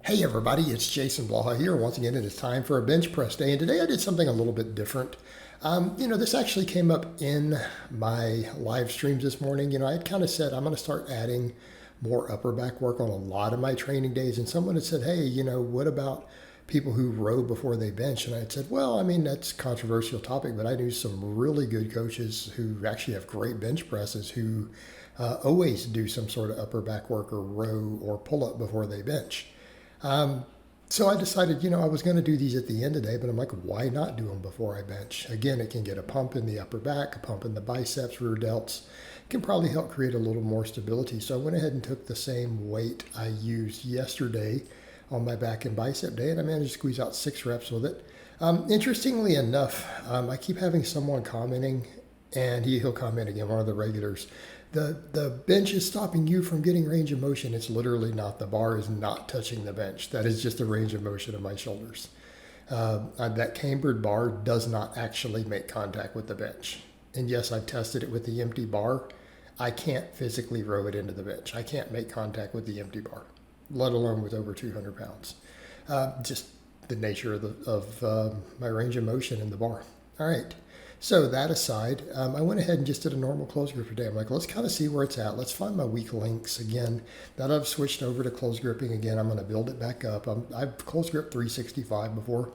Hey everybody, it's Jason Blaha here once again. It is time for a bench press day, and today I did something a little bit different. This actually came up in my live streams this morning. I had kind of said I'm going to start adding more upper back work on a lot of my training days, and someone had said, hey, what about people who row before they bench? And I had said, well, that's a controversial topic, but I knew some really good coaches who actually have great bench presses who always do some sort of upper back work or row or pull up before they bench. So I decided, I was going to do these at the end of the day, but I'm like, why not do them before I bench? Again, it can get a pump in the upper back, a pump in the biceps, rear delts. It can probably help create a little more stability. So I went ahead and took the same weight I used yesterday on my back and bicep day, and I managed to squeeze out 6 reps with it. Interestingly enough, I keep having someone commenting, and he'll comment again, one of the regulars. The bench is stopping you from getting range of motion. It's literally not. The bar is not touching the bench. That is just the range of motion of my shoulders. That cambered bar does not actually make contact with the bench. And yes, I've tested it with the empty bar. I can't physically row it into the bench. I can't make contact with the empty bar, let alone with over 200 pounds. Just the nature of my range of motion in the bar. All right. So that aside, I went ahead and just did a normal close grip today. I'm like, let's kind of see where it's at. Let's find my weak links again. Now that I've switched over to close gripping again, I'm going to build it back up. I've close gripped 365 before.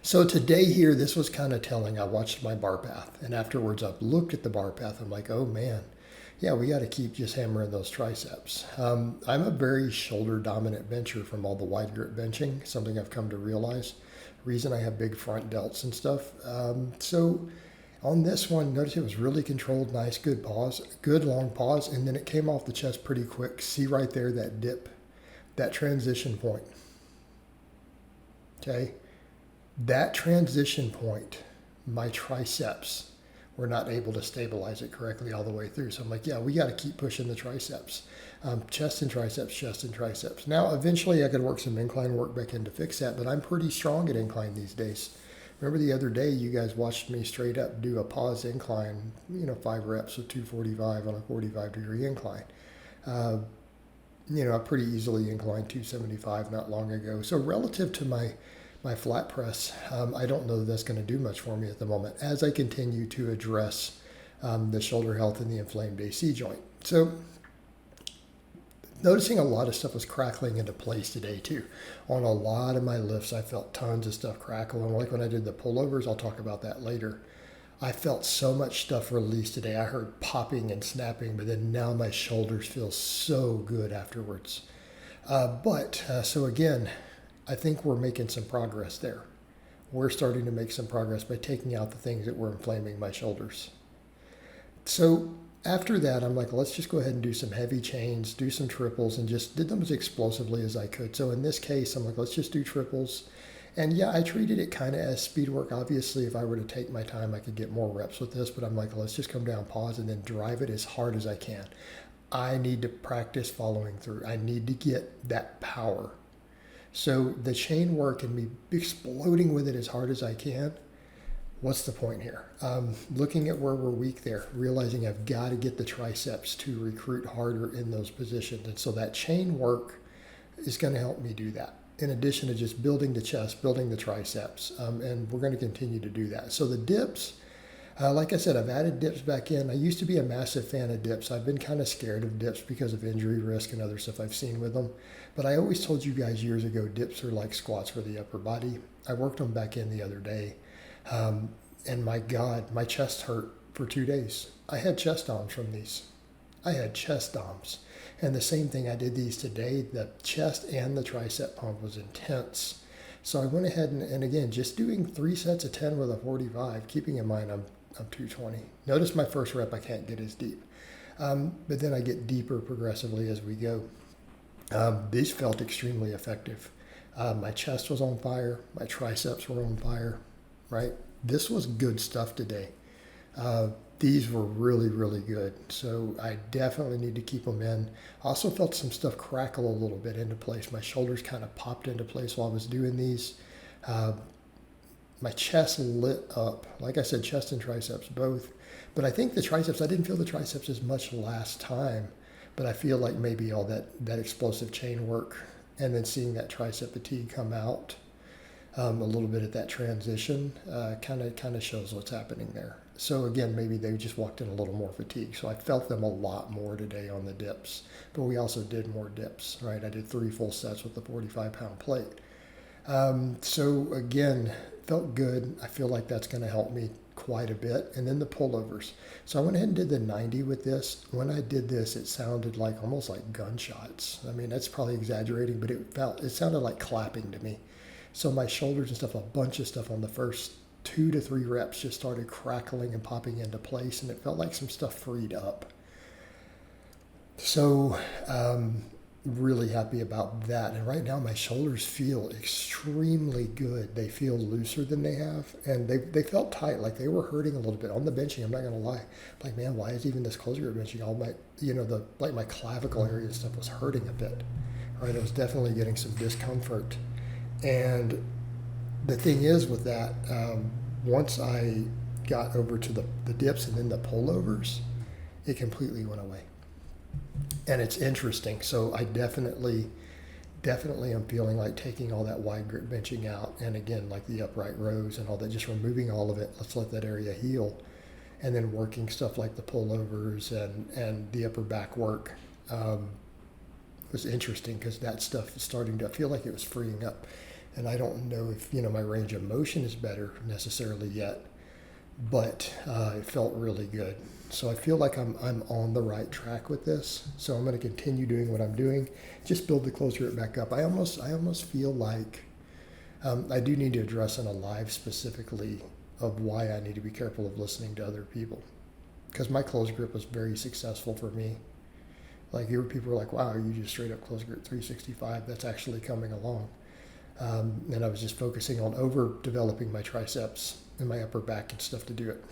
So today here, this was kind of telling. I watched my bar path, and afterwards I looked at the bar path. I'm like, oh man, yeah, we got to keep just hammering those triceps. I'm a very shoulder dominant bencher from all the wide grip benching, something I've come to realize. Reason I have big front delts and stuff. So on this one, notice it was really controlled, nice, good pause, good long pause, and then it came off the chest pretty quick. See right there, that dip, that transition point. Okay, that transition point, my triceps were not able to stabilize it correctly all the way through. So I'm like, yeah, we got to keep pushing the triceps. Chest and triceps, chest and triceps. Now, eventually I could work some incline work back in to fix that, but I'm pretty strong at incline these days. Remember the other day you guys watched me straight up do a pause incline, 5 reps with 245 on a 45-degree incline. I pretty easily inclined 275 not long ago. So relative to my flat press, I don't know that that's going to do much for me at the moment as I continue to address the shoulder health and the inflamed AC joint. So noticing a lot of stuff was crackling into place today too. On a lot of my lifts, I felt tons of stuff crackle. And like when I did the pullovers, I'll talk about that later. I felt so much stuff released today. I heard popping and snapping, but then now my shoulders feel so good afterwards. So again, I think we're making some progress there. We're starting to make some progress by taking out the things that were inflaming my shoulders. So after that, I'm like, let's just go ahead and do some heavy chains, do some triples, and just did them as explosively as I could. So in this case, I'm like, let's just do triples. And yeah, I treated it kind of as speed work. Obviously, if I were to take my time, I could get more reps with this, but I'm like, let's just come down, pause, and then drive it as hard as I can. I need to practice following through. I need to get that power. So the chain work and me exploding with it as hard as I can, what's the point here? Looking at where we're weak there, realizing I've got to get the triceps to recruit harder in those positions. And so that chain work is going to help me do that. In addition to just building the chest, building the triceps, and we're going to continue to do that. So the dips, like I said, I've added dips back in. I used to be a massive fan of dips. I've been kind of scared of dips because of injury risk and other stuff I've seen with them. But I always told you guys years ago, dips are like squats for the upper body. I worked them back in the other day. And my God, my chest hurt for 2 days. I had chest DOMs from these. I had chest DOMs. And the same thing, I did these today. The chest and the tricep pump was intense. So I went ahead and again, just doing 3 sets of 10 with a 45, keeping in mind I'm 220. Notice my first rep, I can't get as deep. But then I get deeper progressively as we go. These felt extremely effective. My chest was on fire. My triceps were on fire, right? This was good stuff today. These were really, really good. So I definitely need to keep them in. I also felt some stuff crackle a little bit into place. My shoulders kind of popped into place while I was doing these. My chest lit up. Like I said, chest and triceps both. But I think the triceps, I didn't feel the triceps as much last time. But I feel like maybe all that explosive chain work and then seeing that tricep fatigue come out a little bit at that transition kind of shows what's happening there. So again, maybe they just walked in a little more fatigued. So I felt them a lot more today on the dips, but we also did more dips, right? I did 3 full sets with the 45-pound plate. So again, felt good. I feel like that's going to help me quite a bit. And then the pullovers. So I went ahead and did the 90 with this. When I did this, it sounded like almost like gunshots. I mean, that's probably exaggerating, but it sounded like clapping to me. So my shoulders and stuff, a bunch of stuff on the first 2 to 3 reps just started crackling and popping into place, and it felt like some stuff freed up. So really happy about that. And right now my shoulders feel extremely good. They feel looser than they have, and they felt tight, like they were hurting a little bit on the benching. I'm not gonna lie, like, man, why is even this close grip benching, all my, like my clavicle area and stuff was hurting a bit, right? I was definitely getting some discomfort. And the thing is with that, once I got over to the dips and then the pullovers, it completely went away. And it's interesting. So I definitely am feeling like taking all that wide grip benching out. And again, like the upright rows and all that, just removing all of it. Let's let that area heal. And then working stuff like the pullovers and the upper back work was interesting, because that stuff is starting to feel like it was freeing up. And I don't know if, my range of motion is better necessarily yet, but it felt really good. So I feel like I'm on the right track with this. So I'm going to continue doing what I'm doing, just build the close grip back up. I almost feel like I do need to address in a live specifically of why I need to be careful of listening to other people, because my close grip was very successful for me. Like, people were like, wow, you just straight up close grip 365. That's actually coming along. And I was just focusing on over developing my triceps and my upper back and stuff to do it.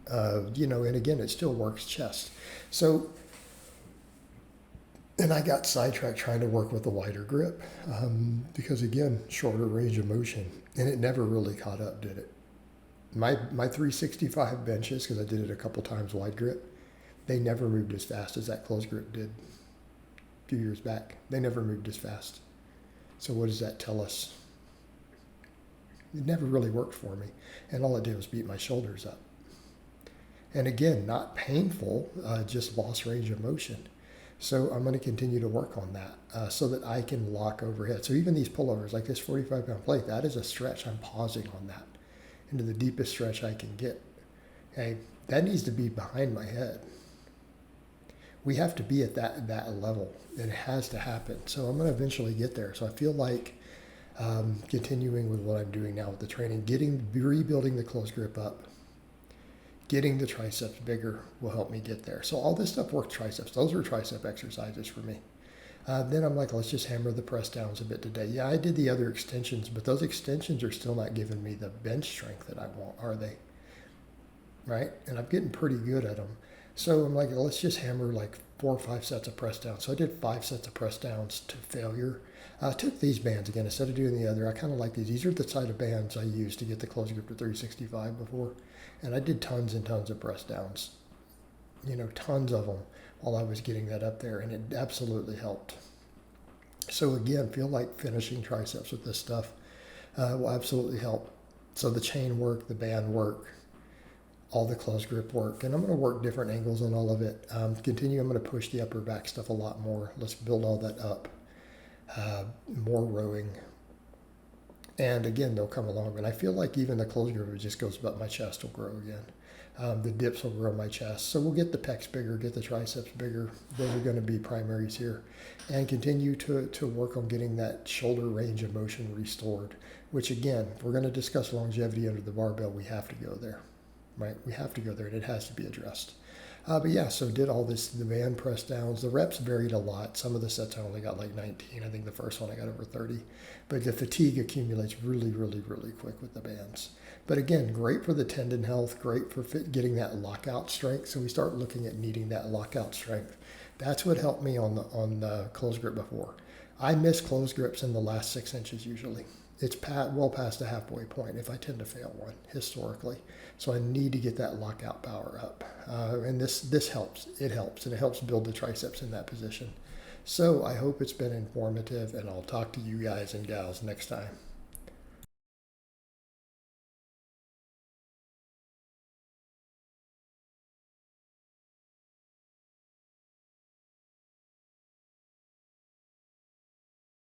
And again, it still works chest. So, and I got sidetracked trying to work with a wider grip, because again, shorter range of motion, and it never really caught up, did it? My 365 benches, because I did it a couple times wide grip, they never moved as fast as that close grip did a few years back. They never moved as fast. So what does that tell us? It never really worked for me. And all it did was beat my shoulders up. And again, not painful, just lost range of motion. So I'm going to continue to work on that so that I can lock overhead. So even these pullovers, like this 45-pound plate, that is a stretch. I'm pausing on that into the deepest stretch I can get. Okay, that needs to be behind my head. We have to be at that level. It has to happen. So I'm going to eventually get there. So I feel like continuing with what I'm doing now with the training, rebuilding the close grip up, getting the triceps bigger will help me get there. So all this stuff worked triceps. Those were tricep exercises for me. Then I'm like, let's just hammer the press downs a bit today. Yeah, I did the other extensions, but those extensions are still not giving me the bench strength that I want, are they? Right? And I'm getting pretty good at them. So I'm like, let's just hammer like 4 or 5 sets of press downs. So I did 5 sets of press downs to failure. I took these bands again instead of doing the other. I kind of like these. These are the side of bands I used to get the close grip to 365 before. And I did tons and tons of press downs, tons of them while I was getting that up there. And it absolutely helped. So again, feel like finishing triceps with this stuff will absolutely help. So the chain work, the band work, all the close grip work, and I'm going to work different angles on all of it. I'm going to push the upper back stuff a lot more. Let's build all that up. More rowing. And again, they'll come along. And I feel like even the close grip, it just goes up, my chest will grow again. The dips will grow my chest. So we'll get the pecs bigger, get the triceps bigger. Those are going to be primaries here. And continue to work on getting that shoulder range of motion restored, which again, if we're going to discuss longevity under the barbell, we have to go there. Right, we have to go there, and it has to be addressed. But yeah, so did all this, the band press downs. The reps varied a lot. Some of the sets I only got like 19. I think the first one I got over 30. But the fatigue accumulates really, really, really quick with the bands. But again, great for the tendon health, great for getting that lockout strength. So we start looking at needing that lockout strength. That's what helped me on the close grip before. I miss close grips in the last 6 inches usually. It's well past the halfway point if I tend to fail one historically. So I need to get that lockout power up. And this helps. It helps. And it helps build the triceps in that position. So I hope it's been informative, and I'll talk to you guys and gals next time.